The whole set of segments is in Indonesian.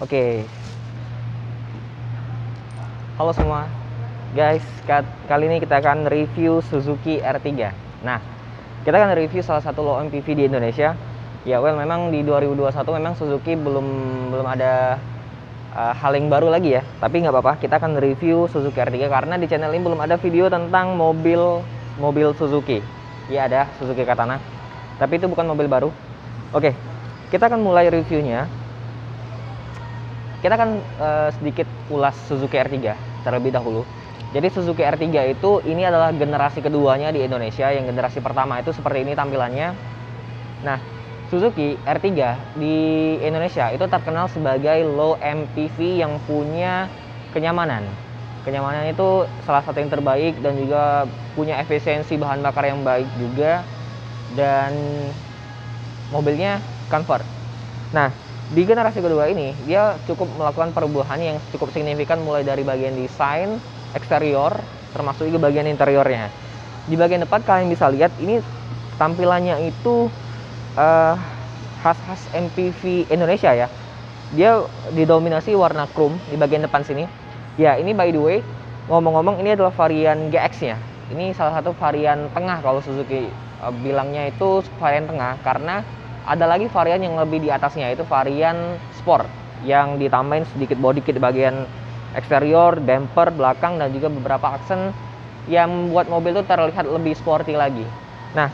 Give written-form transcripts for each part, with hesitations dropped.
Oke, halo semua guys, kali ini kita akan review Suzuki R3. Nah, kita akan review salah satu low MPV di Indonesia. Ya, memang di 2021 memang Suzuki belum ada hal yang baru lagi ya. Tapi nggak apa-apa, kita akan review Suzuki R3 karena di channel ini belum ada video tentang mobil Suzuki. Ya, ada Suzuki Katana, tapi itu bukan mobil baru. Oke, kita akan mulai reviewnya. Kita akan sedikit ulas Suzuki R3 terlebih dahulu. Jadi Suzuki R3 itu ini adalah generasi keduanya di Indonesia. Yang generasi pertama itu seperti ini tampilannya. Nah, Suzuki R3 di Indonesia itu terkenal sebagai low MPV yang punya kenyamanan. Kenyamanan itu salah satu yang terbaik dan juga punya efisiensi bahan bakar yang baik juga, dan mobilnya comfort. Nah, di generasi kedua ini, dia cukup melakukan perubahan yang cukup signifikan mulai dari bagian desain, eksterior, termasuk juga bagian interiornya. Di bagian depan kalian bisa lihat, ini tampilannya itu khas-khas MPV Indonesia ya. Dia didominasi warna chrome di bagian depan sini. Ya, ini by the way, ngomong-ngomong ini adalah varian GX-nya. Ini salah satu varian tengah kalau Suzuki bilangnya itu varian tengah, karena ada lagi varian yang lebih di atasnya, itu varian sport yang ditambahin sedikit body kit di bagian eksterior, damper belakang, dan juga beberapa aksen yang membuat mobil itu terlihat lebih sporty lagi. Nah,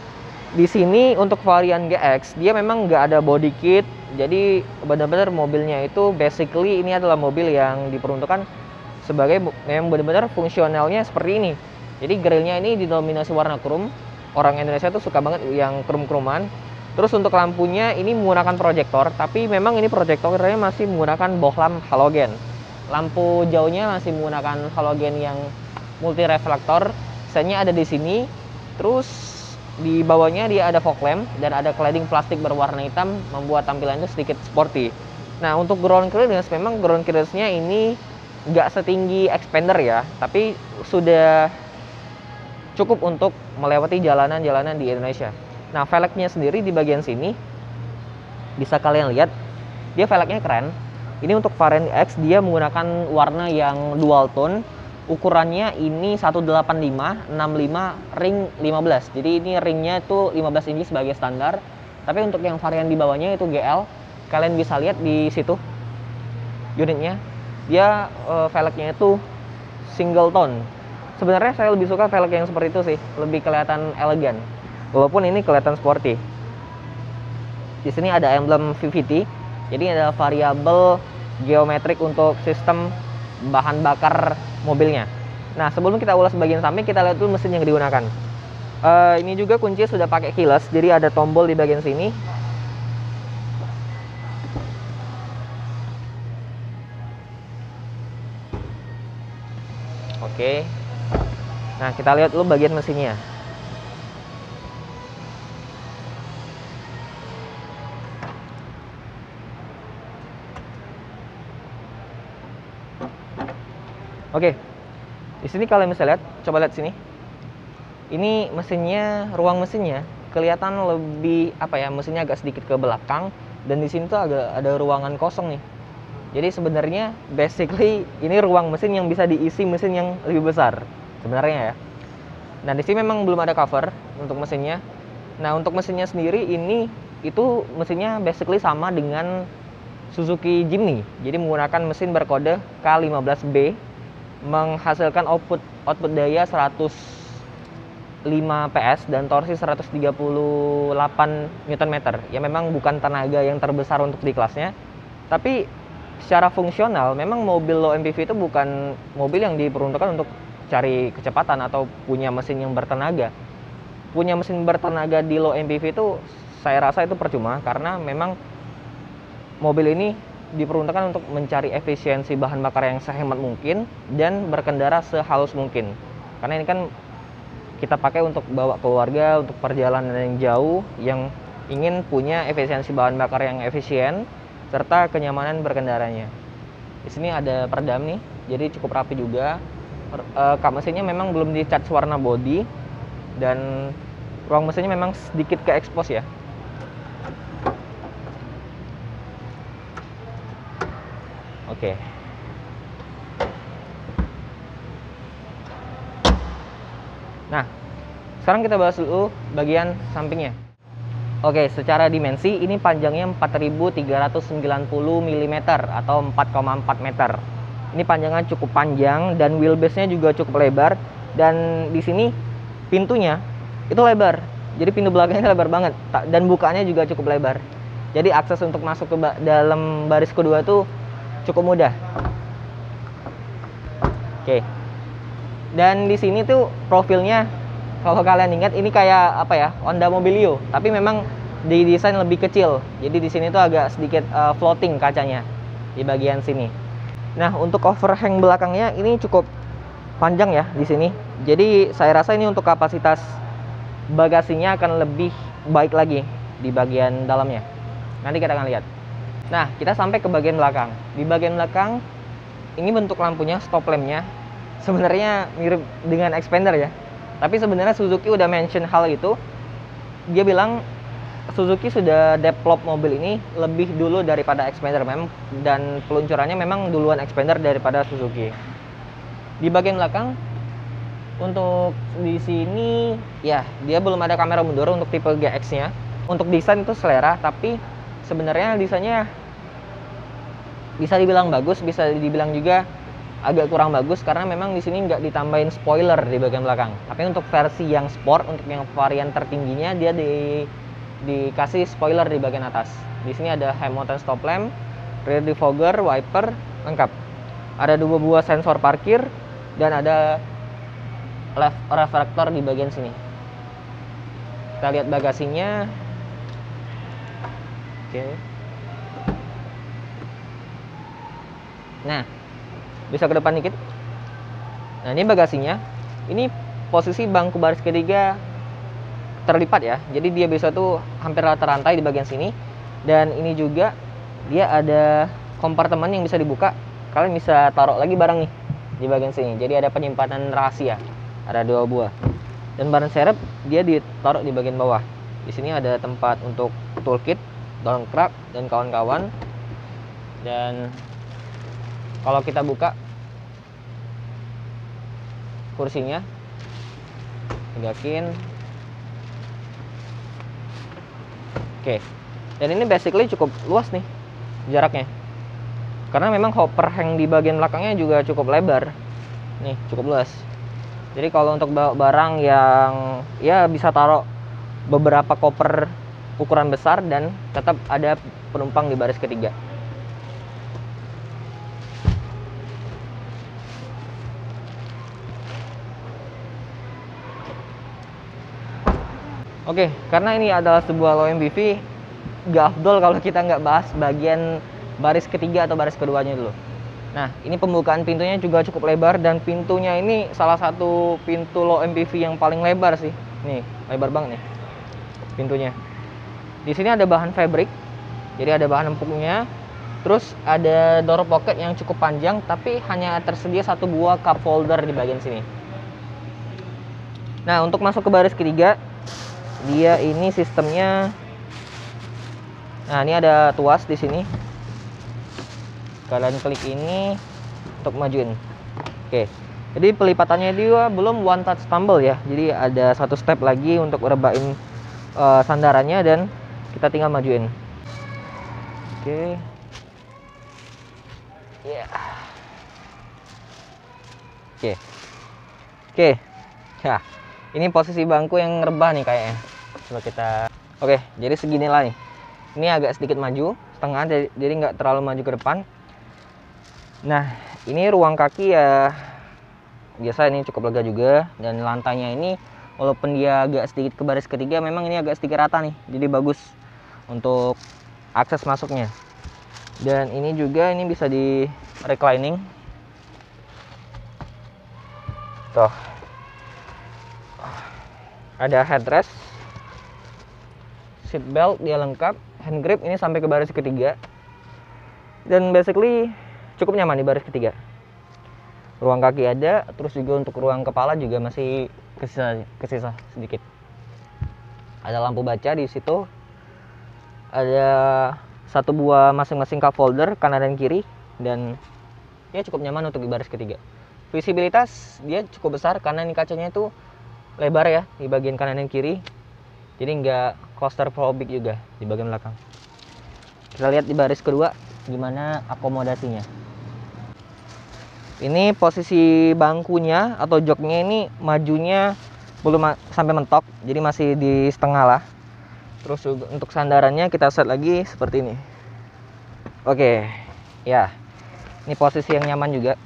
di sini untuk varian GX dia memang nggak ada body kit, jadi benar-benar mobilnya itu basically ini adalah mobil yang diperuntukkan sebagai memang benar-benar fungsionalnya seperti ini. Jadi grillnya ini didominasi warna chrome. Orang Indonesia tuh suka banget yang chrome-chromean. Terus untuk lampunya ini menggunakan proyektor, tapi memang ini proyektornya masih menggunakan bohlam halogen. Lampu jauhnya masih menggunakan halogen yang multi reflektor. Sennya ada di sini. Terus di bawahnya dia ada fog lamp dan ada cladding plastik berwarna hitam, membuat tampilan itu sedikit sporty. Nah, untuk ground clearance, memang ground clearance-nya ini nggak setinggi expander ya, tapi sudah cukup untuk melewati jalanan-jalanan di Indonesia. Nah, velgnya sendiri di bagian sini bisa kalian lihat, dia velgnya keren. Ini untuk varian X dia menggunakan warna yang dual tone. Ukurannya ini 185 65 ring 15. Jadi ini ringnya itu 15 inci sebagai standar. Tapi untuk yang varian di bawahnya itu GL, kalian bisa lihat di situ unitnya. Dia velgnya itu single tone. Sebenarnya saya lebih suka velg yang seperti itu sih, lebih kelihatan elegan. Walaupun ini kelihatan sporty. Di sini ada emblem VVT. Jadi ada variabel geometrik untuk sistem bahan bakar mobilnya. Nah, sebelum kita ulas bagian samping, kita lihat dulu mesin yang digunakan. Ini juga kunci sudah pakai keyless, jadi ada tombol di bagian sini. Oke. Nah, kita lihat dulu bagian mesinnya. Oke, di sini kalian bisa lihat, coba lihat sini. Ini mesinnya, ruang mesinnya kelihatan lebih apa ya? Mesinnya agak sedikit ke belakang, dan di sini tuh agak ada ruangan kosong nih. Jadi sebenarnya basically ini ruang mesin yang bisa diisi mesin yang lebih besar sebenarnya ya. Nah, di sini memang belum ada cover untuk mesinnya. Nah, untuk mesinnya sendiri itu mesinnya basically sama dengan Suzuki Jimny. Jadi menggunakan mesin berkode K15B, menghasilkan output daya 105 PS dan torsi 138 Nm. Ya, memang bukan tenaga yang terbesar untuk di kelasnya, tapi secara fungsional memang mobil low MPV itu bukan mobil yang diperuntukkan untuk cari kecepatan atau punya mesin yang bertenaga. Punya mesin bertenaga di low MPV itu saya rasa itu percuma, karena memang mobil ini diperuntukkan untuk mencari efisiensi bahan bakar yang sehemat mungkin dan berkendara sehalus mungkin. Karena ini kan kita pakai untuk bawa keluarga, untuk perjalanan yang jauh, yang ingin punya efisiensi bahan bakar yang efisien serta kenyamanan berkendaranya. Di sini ada peredam nih, jadi cukup rapi juga. Kap mesinnya memang belum dicat warna body, dan ruang mesinnya memang sedikit ke expose ya. Oke. Nah, sekarang kita bahas dulu bagian sampingnya. Oke, secara dimensi ini panjangnya 4390 mm atau 4,4 meter. Ini panjangnya cukup panjang dan wheelbase-nya juga cukup lebar, dan di sini pintunya itu lebar. Jadi pintu belakangnya lebar banget dan bukanya juga cukup lebar. Jadi akses untuk masuk ke dalam baris kedua tuh cukup mudah. Oke. Dan di sini tuh profilnya, kalau kalian ingat, ini kayak apa ya, Honda Mobilio, tapi memang didesain lebih kecil. Jadi di sini tuh agak sedikit floating kacanya di bagian sini. Nah, untuk overhang belakangnya ini cukup panjang ya di sini. Jadi saya rasa ini untuk kapasitas bagasinya akan lebih baik lagi di bagian dalamnya. Nanti kita akan lihat. Nah, kita sampai ke bagian belakang. Di bagian belakang ini bentuk lampunya, stop lampnya sebenarnya mirip dengan Xpander ya. Tapi sebenarnya Suzuki udah mention hal itu. Dia bilang Suzuki sudah develop mobil ini lebih dulu daripada Xpander memang, dan peluncurannya memang duluan Xpander daripada Suzuki. Di bagian belakang untuk di sini ya, dia belum ada kamera mundur untuk tipe GX-nya. Untuk desain itu selera, tapi sebenarnya desainnya bisa dibilang bagus, bisa dibilang juga agak kurang bagus karena memang di sini nggak ditambahin spoiler di bagian belakang. Tapi untuk versi yang sport, untuk yang varian tertingginya, dia dikasih spoiler di bagian atas. Di sini ada high mountain stop lamp, rear defogger, wiper, lengkap. Ada 2 buah sensor parkir dan ada left reflector di bagian sini. Kita lihat bagasinya. Oke. Nah, bisa ke depan dikit. Nah, ini bagasinya. Ini posisi bangku baris ketiga terlipat ya. Jadi dia bisa tuh hampir rata rantai di bagian sini. Dan ini juga dia ada kompartemen yang bisa dibuka. Kalian bisa taruh lagi barang nih di bagian sini. Jadi ada penyimpanan rahasia. Ada 2 buah. Dan ban serep dia ditaruh di bagian bawah. Di sini ada tempat untuk toolkit, dongkrak dan kawan-kawan. Dan kalau kita buka kursinya, tegakin. Oke. Dan ini basically cukup luas nih jaraknya. Karena memang hopper hang di bagian belakangnya juga cukup lebar. Nih, cukup luas. Jadi kalau untuk bawa barang yang ya bisa taruh beberapa koper ukuran besar dan tetap ada penumpang di baris ketiga. Oke, karena ini adalah sebuah low MPV, gak afdol kalau kita nggak bahas bagian baris ketiga atau baris keduanya dulu. Nah, ini pembukaan pintunya juga cukup lebar, dan pintunya ini salah satu pintu low MPV yang paling lebar sih. Nih, lebar banget nih pintunya. Di sini ada bahan fabric, jadi ada bahan empuknya. Terus ada door pocket yang cukup panjang, tapi hanya tersedia 1 buah cup holder di bagian sini. Nah, untuk masuk ke baris ketiga, dia ini sistemnya. Nah, ini ada tuas di sini. Kalian klik ini untuk majuin. Oke. Jadi pelipatannya dia belum one touch tumble ya. Jadi ada 1 step lagi untuk rebain sandarannya dan kita tinggal majuin. Oke. Ya. Oke. Oke. Ya. Ini posisi bangku yang rebah nih kayaknya. Coba kita. Oke, jadi seginilah nih. Ini agak sedikit maju setengah, jadi nggak terlalu maju ke depan. Nah, ini ruang kaki ya biasa, ini cukup lega juga. Dan lantainya ini walaupun dia agak sedikit ke baris ketiga, memang ini agak sedikit rata nih, jadi bagus untuk akses masuknya. Dan ini juga ini bisa di reclining. Tuh, ada headrest, seat belt dia lengkap, hand grip ini sampai ke baris ketiga, dan basically cukup nyaman di baris ketiga. Ruang kaki ada, terus juga untuk ruang kepala juga masih kesisa sedikit. Ada lampu baca di situ, ada 1 buah masing-masing cup holder kanan dan kiri. dan dia cukup nyaman untuk di baris ketiga. Visibilitas dia cukup besar karena ini kacanya itu lebar ya di bagian kanan dan kiri, jadi nggak claustrophobic juga di bagian belakang. Kita lihat di baris kedua gimana akomodasinya. Ini posisi bangkunya atau joknya ini majunya belum sampai mentok, jadi masih di setengah lah. Terus juga untuk sandarannya kita set lagi seperti ini. Oke, ya ini posisi yang nyaman juga,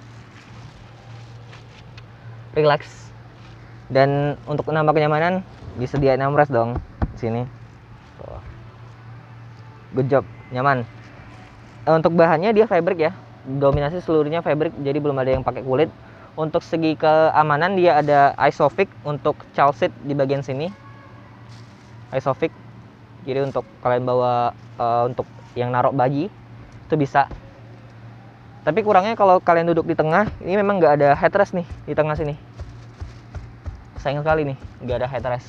relax. Dan untuk menambah kenyamanan disediain armrest dong di sini. Good job, nyaman. Untuk bahannya dia fabric ya, dominasi seluruhnya fabric, jadi belum ada yang pakai kulit. Untuk segi keamanan dia ada Isofix untuk child seat di bagian sini. Isofix, jadi untuk kalian bawa untuk yang naruh bayi itu bisa. Tapi kurangnya kalau kalian duduk di tengah, ini memang nggak ada headrest nih di tengah sini. Sayang sekali nih, nggak ada headrest.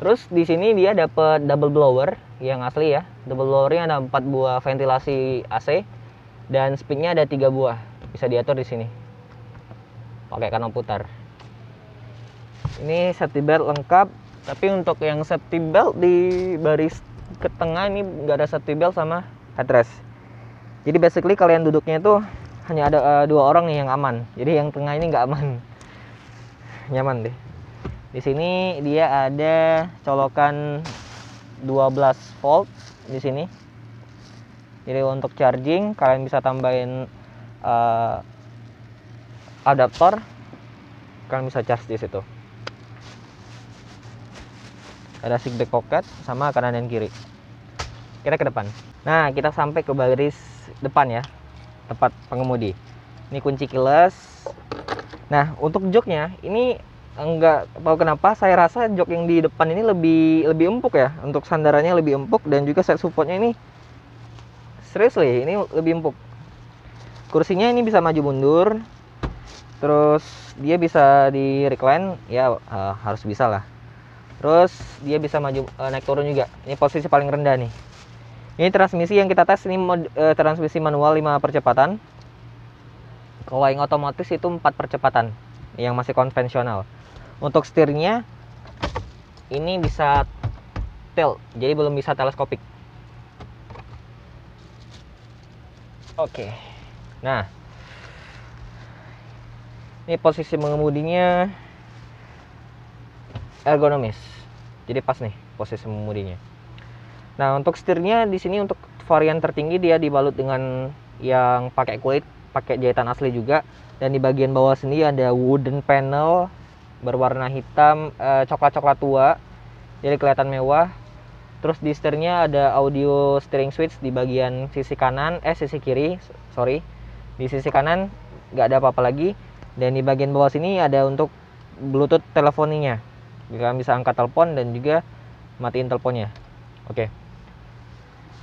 Terus di sini dia dapat double blower yang asli ya. Double blowernya ada 4 buah ventilasi AC dan speednya ada 3 buah. Bisa diatur di sini. Pakai kanal putar. Ini safety belt lengkap. Tapi untuk yang safety belt di baris ke tengah ini nggak ada safety belt sama headrest. Jadi basically kalian duduknya itu hanya ada 2 orang nih yang aman. Jadi yang tengah ini nggak aman. Nyaman deh. Di sini dia ada colokan 12 volt di sini. Jadi untuk charging kalian bisa tambahin adaptor, kalian bisa charge di situ. Ada seat back pocket sama kanan dan kiri. Kita ke depan. Nah, kita sampai ke baris depan ya, tempat pengemudi. Ini kunci keyless. Nah, untuk joknya ini enggak tahu kenapa saya rasa jok yang di depan ini lebih empuk ya. Untuk sandarannya lebih empuk dan juga side supportnya ini seriously ini lebih empuk. Kursinya ini bisa maju mundur. Terus dia bisa di recline ya, harus bisa lah. Terus dia bisa maju naik turun juga. Ini posisi paling rendah nih. Ini transmisi yang kita tes ini transmisi manual 5 percepatan. Kalau yang otomatis itu 4 percepatan yang masih konvensional. Untuk setirnya ini bisa tilt, jadi belum bisa teleskopik. Oke. Nah, ini posisi mengemudinya ergonomis. Jadi pas nih posisi mengemudinya. Nah, untuk setirnya di sini untuk varian tertinggi dia dibalut dengan yang pakai kulit, pakai jahitan asli juga. Dan di bagian bawah sini ada wooden panel berwarna hitam coklat-coklat tua. Jadi kelihatan mewah. Terus di setirnya ada audio steering switch di bagian sisi kanan, sisi kiri, sorry. Di sisi kanan nggak ada apa-apa lagi. Dan di bagian bawah sini ada untuk Bluetooth telefoninya. Kalian bisa angkat telepon dan juga matiin teleponnya. Oke.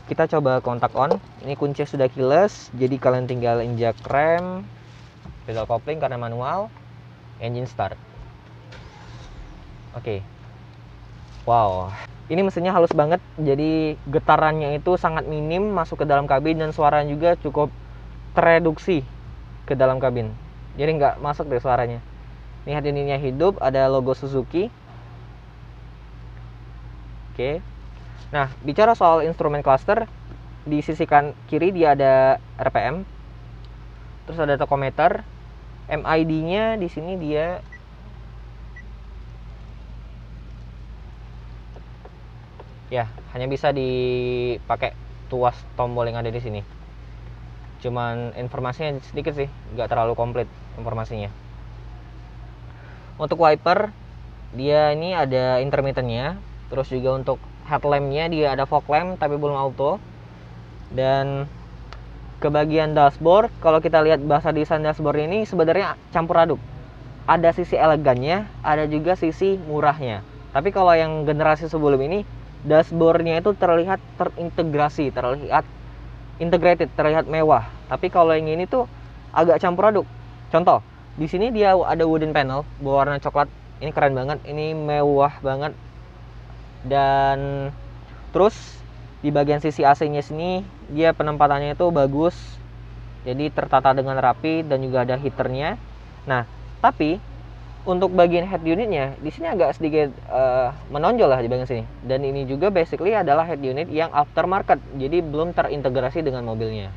Kita coba kontak on. Ini kunci sudah keyless, jadi kalian tinggal injak rem, pedal kopling karena manual, engine start. Oke. Wow. Ini mesinnya halus banget, jadi getarannya itu sangat minim masuk ke dalam kabin dan suaranya juga cukup tereduksi ke dalam kabin. Jadi nggak masuk deh suaranya. Ini hadininya hidup, ada logo Suzuki. Oke. Nah, bicara soal instrumen cluster, di sisi kiri dia ada RPM. Terus ada tachometer. MID-nya di sini dia ya, hanya bisa dipakai tuas tombol yang ada di sini. Cuman informasinya sedikit sih, nggak terlalu komplit informasinya. Untuk wiper, dia ini ada intermittennya. Terus juga untuk headlampnya dia ada fog lamp tapi belum auto. Dan ke bagian dashboard, kalau kita lihat bahasa desain dashboard ini sebenarnya campur aduk. Ada sisi elegannya, ada juga sisi murahnya. Tapi kalau yang generasi sebelum ini, dashboardnya itu terlihat terintegrasi, terlihat integrated, terlihat mewah. Tapi kalau yang ini tuh agak campur aduk. Contoh, di sini dia ada wooden panel berwarna coklat. Ini keren banget, ini mewah banget. Dan terus di bagian sisi AC-nya sini dia penempatannya itu bagus. Jadi tertata dengan rapi dan juga ada heaternya. Nah, tapi untuk bagian head unitnya di sini agak sedikit menonjol lah di bagian sini. Dan ini juga basically adalah head unit yang aftermarket, jadi belum terintegrasi dengan mobilnya.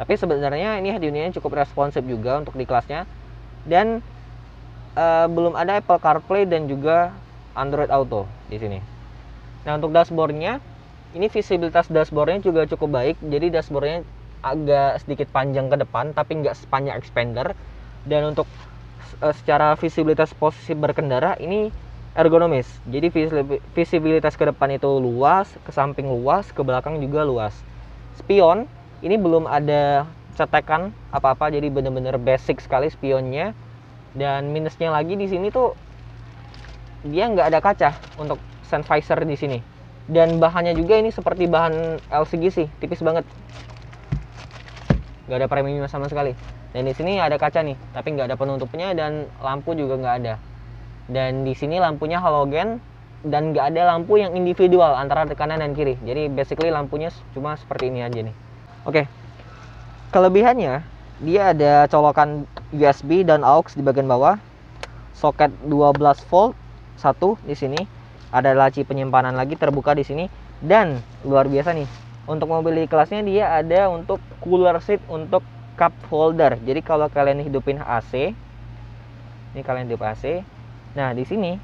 Tapi sebenarnya ini head unitnya cukup responsif juga untuk di kelasnya. Dan belum ada Apple CarPlay dan juga Android Auto di sini. Nah, untuk dashboardnya, ini visibilitas dashboardnya juga cukup baik. Jadi dashboardnya agak sedikit panjang ke depan, tapi nggak sepanjang Expander. Dan untuk secara visibilitas posisi berkendara ini ergonomis. Jadi visibilitas ke depan itu luas, ke samping luas, ke belakang juga luas. Spion ini belum ada cetekan apa-apa, jadi bener-bener basic sekali spionnya. Dan minusnya lagi di sini tuh dia nggak ada kaca untuk sun visor di sini. Dan bahannya juga ini seperti bahan LCG sih, tipis banget. Nggak ada premium sama sekali. Dan di sini ada kaca nih, tapi nggak ada penutupnya dan lampu juga nggak ada. Dan di sini lampunya halogen dan nggak ada lampu yang individual antara kanan dan kiri. Jadi basically lampunya cuma seperti ini aja nih. Oke. Kelebihannya dia ada colokan USB dan aux di bagian bawah. Soket 12 volt satu di sini. Ada laci penyimpanan lagi terbuka di sini dan luar biasa nih. Untuk mobil di kelasnya dia ada untuk cooler seat untuk cup holder. Jadi kalau kalian hidupin AC, ini kalian hidup AC. Nah, di sini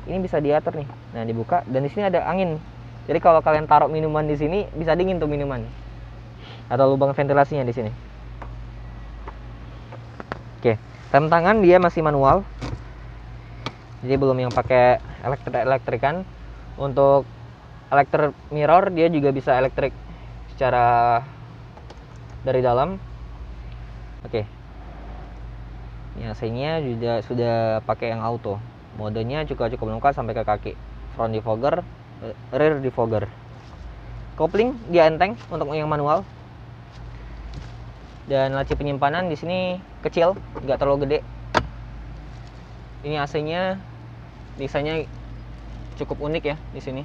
ini bisa diatur nih. Nah, dibuka dan di sini ada angin. Jadi kalau kalian taruh minuman di sini bisa dingin tuh minuman. Atau lubang ventilasinya di sini. Oke, rem tangan dia masih manual. Jadi belum yang pakai elektrik-elektrikan. Untuk electric mirror dia juga bisa elektrik secara dari dalam. Oke. Ini AC-nya juga sudah pakai yang auto. Modenya juga cukup lengkap sampai ke kaki. Front defogger, rear defogger. Kopling dia enteng untuk yang manual. Dan laci penyimpanan di sini kecil, nggak terlalu gede. Ini AC-nya desainnya cukup unik ya di sini.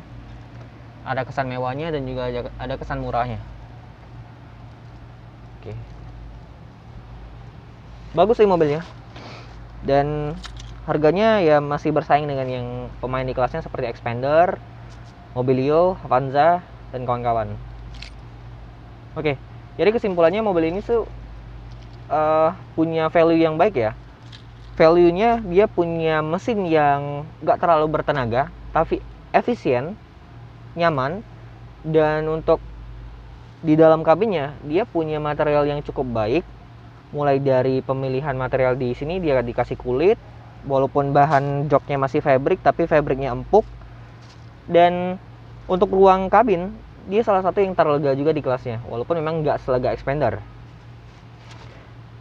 Ada kesan mewahnya dan juga ada kesan murahnya. Oke. Bagus sih mobilnya. Dan harganya ya masih bersaing dengan yang pemain di kelasnya seperti Expander, Mobilio, Avanza, dan kawan-kawan. Oke, jadi kesimpulannya mobil ini tuh punya value yang baik ya. Value-nya dia punya mesin yang gak terlalu bertenaga, tapi efisien, nyaman, dan untuk di dalam kabinnya dia punya material yang cukup baik. Mulai dari pemilihan material di sini dia dikasih kulit, walaupun bahan joknya masih fabric, tapi fabricnya empuk. Dan untuk ruang kabin dia salah satu yang terlega juga di kelasnya, walaupun memang nggak selega Expander.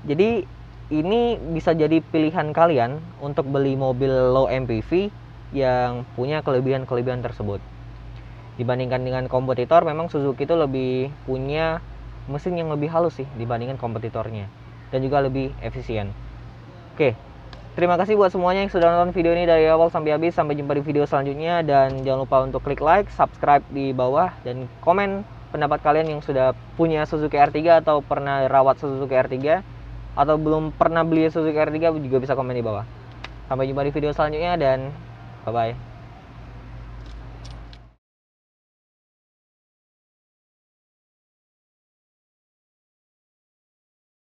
Jadi ini bisa jadi pilihan kalian untuk beli mobil low MPV yang punya kelebihan-kelebihan tersebut. Dibandingkan dengan kompetitor, memang Suzuki itu lebih punya mesin yang lebih halus sih dibandingkan kompetitornya, dan juga lebih efisien. Oke, terima kasih buat semuanya yang sudah nonton video ini dari awal sampai habis. Sampai jumpa di video selanjutnya, dan jangan lupa untuk klik like, subscribe di bawah, dan komen pendapat kalian yang sudah punya Suzuki R3 atau pernah rawat Suzuki R3 atau belum pernah beli Suzuki R3 juga bisa komen di bawah. Sampai jumpa di video selanjutnya dan bye bye.